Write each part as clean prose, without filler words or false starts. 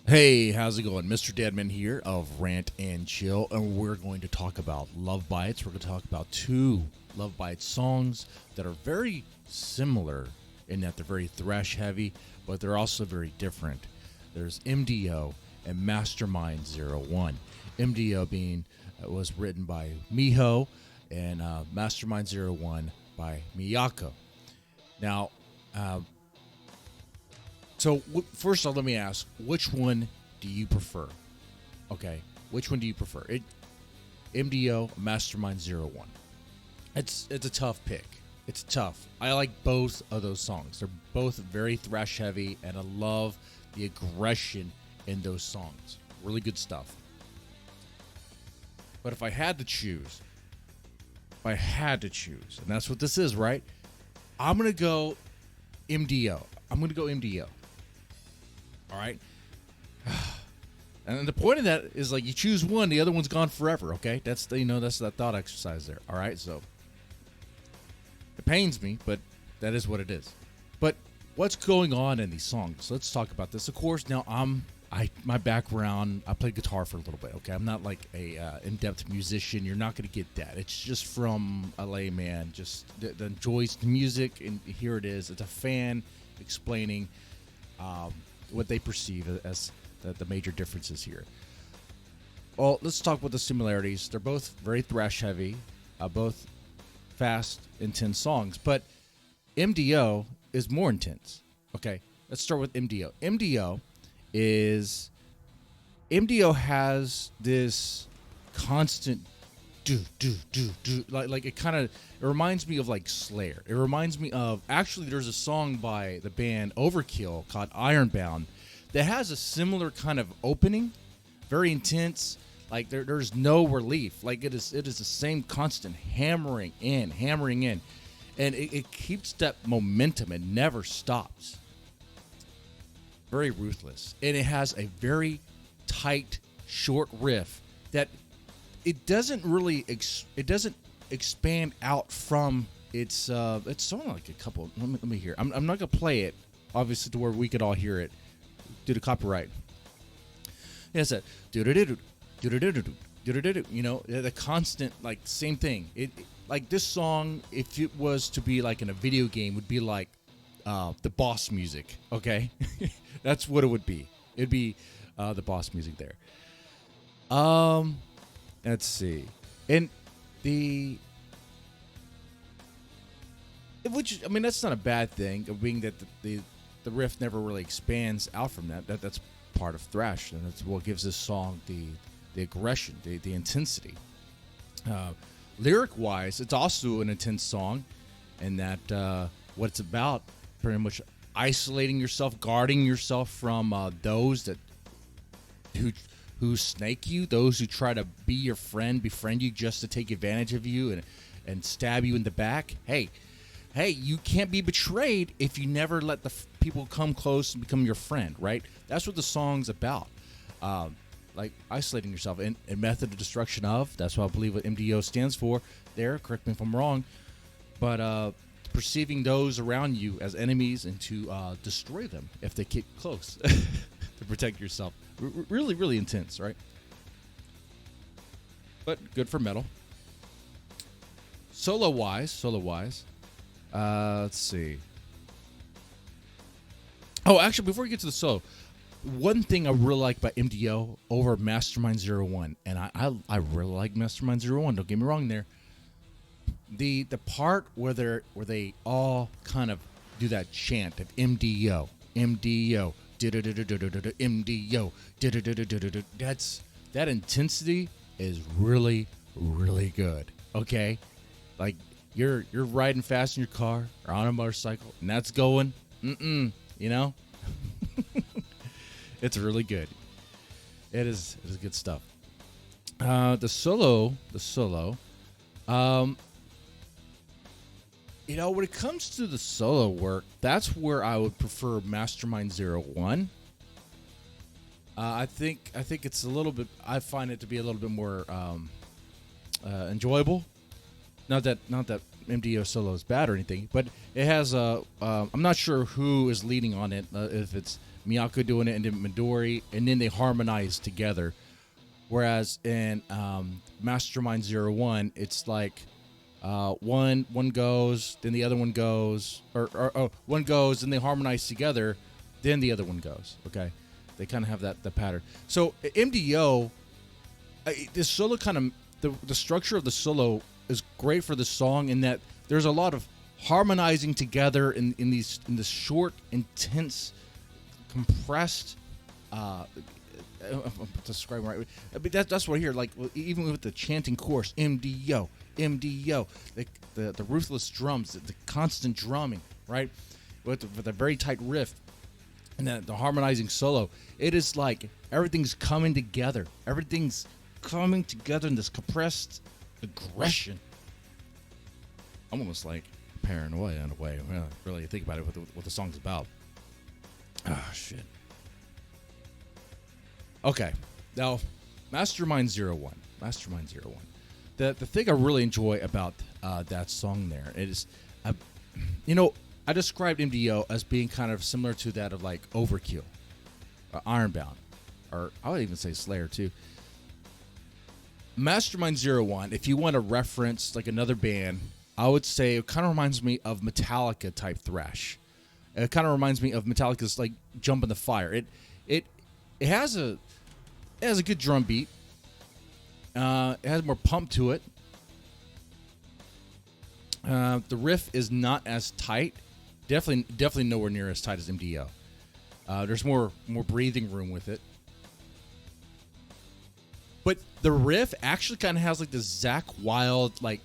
Hey, how's it going? Mr. Deadman here of Rant and Chill, and we're going to talk about Love Bites. We're going to talk about two Love Bites songs that are very similar in that they're very thrash heavy, but they're also very different. There's MDO and Mastermind 01. MDO being was written by Miho and Mastermind 01 by Miyako. Now, first off, let me ask, which one do you prefer? Okay, which one do you prefer? MDO, Mastermind 01. It's a tough pick. It's tough. I like both of those songs. They're both very thrash heavy, and I love the aggression in those songs. Really good stuff. But if I had to choose, and that's what this is, right? I'm going to go MDO. All right. And the point of that is, like, you choose one, the other one's gone forever. Okay, that's that thought exercise there. All right, so it pains me, but that is what it is. But what's going on in these songs? Let's talk about this. Of course, now my background, I played guitar for a little bit. Okay, I'm not like a in-depth musician. You're not going to get that. It's just from a layman, just that enjoys the music, and here it is. It's a fan explaining what they perceive as the major differences here. Well, let's talk about the similarities. They're both very thrash heavy, both fast, intense songs, but MDO is more intense. Okay, let's start with MDO. MDO has this constant do like it reminds me of like Slayer. It reminds me of, actually, there's a song by the band Overkill called Ironbound that has a similar kind of opening, very intense. Like there's no relief. Like it is the same constant hammering in, and it keeps that momentum. It never stops. Very ruthless, and it has a very tight, short riff that it doesn't really expand out from its only like a couple. Let me hear. I'm not gonna play it, obviously, to where we could all hear it due to copyright. Yeah, it's that you know, the constant, like, same thing. It like this song, if it was to be like in a video game, would be like the boss music. Okay, that's what it would be. It'd be the boss music there. Let's see. And which, I mean, that's not a bad thing, being that the riff never really expands out from that. That's part of thrash, and that's what gives this song the aggression, the intensity. Lyric-wise, it's also an intense song, and that what it's about, pretty much isolating yourself, guarding yourself from those who snake you, those who try to be your friend, befriend you just to take advantage of you and stab you in the back. Hey, you can't be betrayed if you never let the people come close and become your friend, right? That's what the song's about. Like isolating yourself, and method of destruction of, that's what I believe what MDO stands for there. Correct me if I'm wrong. But perceiving those around you as enemies and to destroy them if they get close to protect yourself. Really, really intense, right? But good for metal. Solo wise, let's see. Oh, actually, before we get to the solo, one thing I really like about MDO over Mastermind 01, and I really like Mastermind 01, don't get me wrong there. The part where they all kind of do that chant of MDO, MDO, MDO, that intensity is really, really good. Okay, like you're riding fast in your car or on a motorcycle, and that's going, you know, it's really good. It is good stuff. The solo. You know, when it comes to the solo work, that's where I would prefer Mastermind 01. I think it's a little bit. I find it to be a little bit more enjoyable. Not that MDO solo is bad or anything, but it has a. I'm not sure who is leading on it. If it's Miyako doing it, and then Midori, and then they harmonize together. Whereas in Mastermind 01, it's like one goes, then the other one goes, or one goes, and they harmonize together, then the other one goes. Okay, they kind of have that pattern. So MDO, this solo kind of the structure of the solo is great for the song in that there's a lot of harmonizing together in this short, intense, compressed. Describe right, but that's what I hear. Like even with the chanting chorus, MDO, MDO, the ruthless drums, the constant drumming, right, with a very tight riff, and then the harmonizing solo. It is like everything's coming together. Everything's coming together in this compressed aggression. I'm almost like paranoia in a way. Really think about it, what the song's about. Ah, shit. Okay, now Mastermind 01. Mastermind 01. The thing I really enjoy about that song there is, I described MDO as being kind of similar to that of like Overkill, Ironbound, or I would even say Slayer too. Mastermind 01, if you want to reference like another band, I would say it kind of reminds me of Metallica type thrash. It kind of reminds me of Metallica's like Jump in the Fire. It has a good drum beat. It has more pump to it. The riff is not as tight. Definitely nowhere near as tight as MDO. There's more breathing room with it. But the riff actually kind of has like the Zakk Wylde like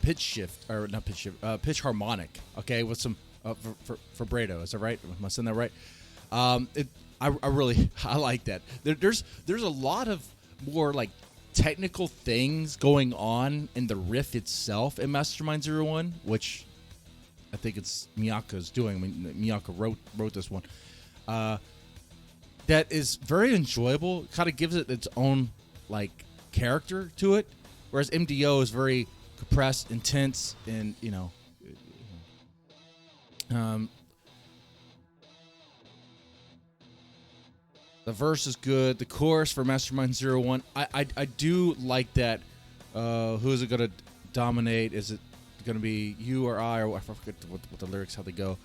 pitch shift, or not pitch shift, pitch harmonic. Okay, with some vibrato. Is that right? Am I saying that right? I really like that. There's a lot of more like technical things going on in the riff itself in Mastermind 01, which I think it's Miyako's doing. I mean, Miyako wrote this one. That is very enjoyable. Kind of gives it its own like character to it, whereas MDO is very compressed, intense, and the verse is good. The chorus for Mastermind 01, I do like that. Who is it going to dominate? Is it going to be you or I? Or I forget what the lyrics, how they go.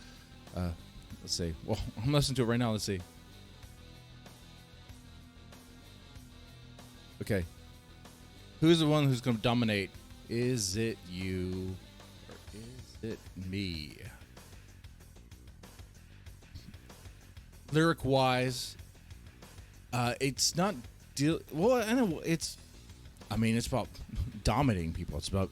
Let's see. Well, I'm listening to it right now. Let's see. Okay. Who's the one who's going to dominate? Is it you or is it me? Lyric-wise, it's not well. I know it's about dominating people. It's about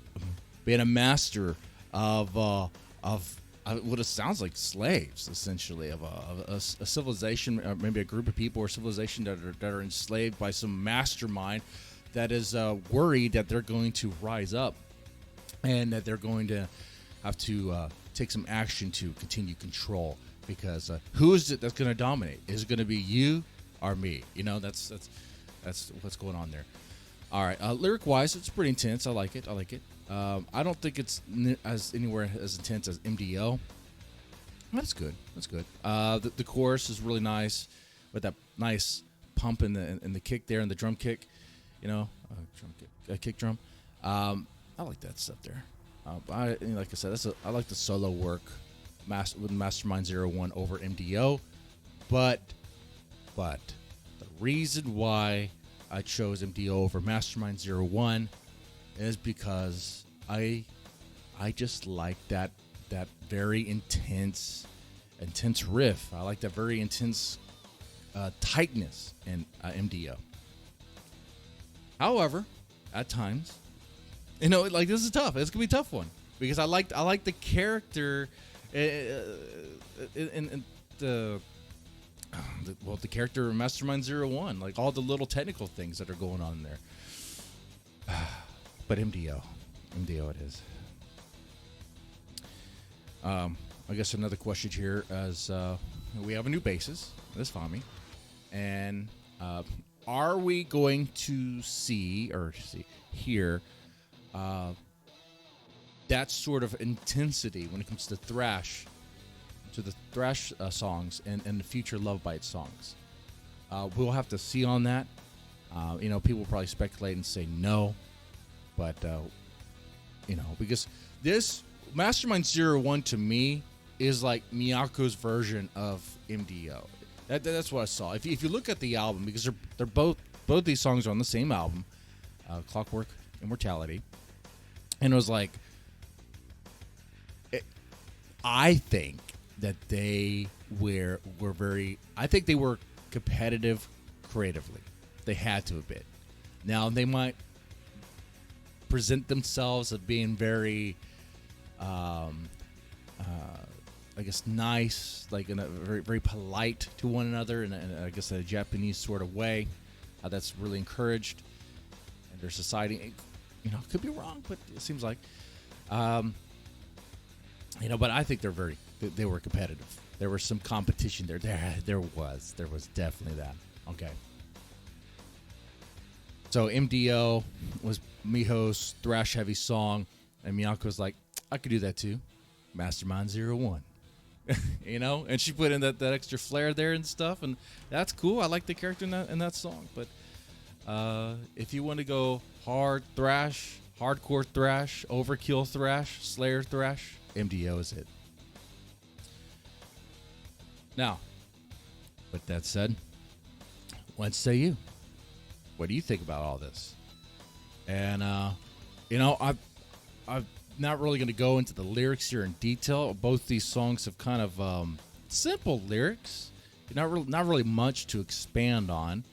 being a master of what it sounds like slaves, essentially, of a civilization, or maybe a group of people or civilization that are enslaved by some mastermind that is worried that they're going to rise up and that they're going to have to take some action to continue control. Because who is it that's going to dominate? Is it going to be you or me? That's what's going on there. All right, lyric-wise, it's pretty intense. I like it. I don't think it's anywhere as intense as MDO. That's good. The chorus is really nice with that nice pump in the kick there and the drum kick. Kick drum. I like that stuff there. Like I said, I like the solo work with Mastermind 01 over MDO, but the reason why I chose MDO over Mastermind 01 is because I just like that very intense riff. I like that very intense tightness in MDO. However, at times, like this is tough. It's gonna be a tough one because I like the character. In the character of Mastermind 01, like all the little technical things that are going on there. But MDO it is. I guess another question here is we have a new bassist, this Fami, and are we going to hear that sort of intensity when it comes to thrash, to the thrash songs and the future Love Bites songs. We'll have to see on that. People will probably speculate and say no, but because this Mastermind 01 to me is like Miyako's version of MDO. That's what I saw. If you look at the album, because they're both these songs are on the same album, Clockwork Immortality, and it was like, I think that they were very. I think they were competitive creatively. They had to have been. Now they might present themselves as being very, I guess, nice, like in a very, very polite to one another, in I guess a Japanese sort of way. That's really encouraged in their society. Could be wrong, but it seems like, but I think they were competitive. There was some competition there. There was definitely that. Okay. So MDO was Miho's thrash heavy song, and Miyako's like, I could do that too. Mastermind 01. And she put in that extra flair there and stuff, and that's cool. I like the character in that song. But if you want to go hard thrash, hardcore thrash, overkill thrash, Slayer thrash, MDO is it. Now, with that said, what say you? What do you think about all this? And I'm not really going to go into the lyrics here in detail. Both these songs have kind of simple lyrics, not really much to expand on.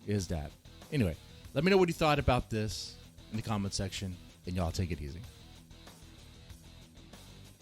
Is that anyway? Let me know what you thought about this in the comment section, and y'all take it easy.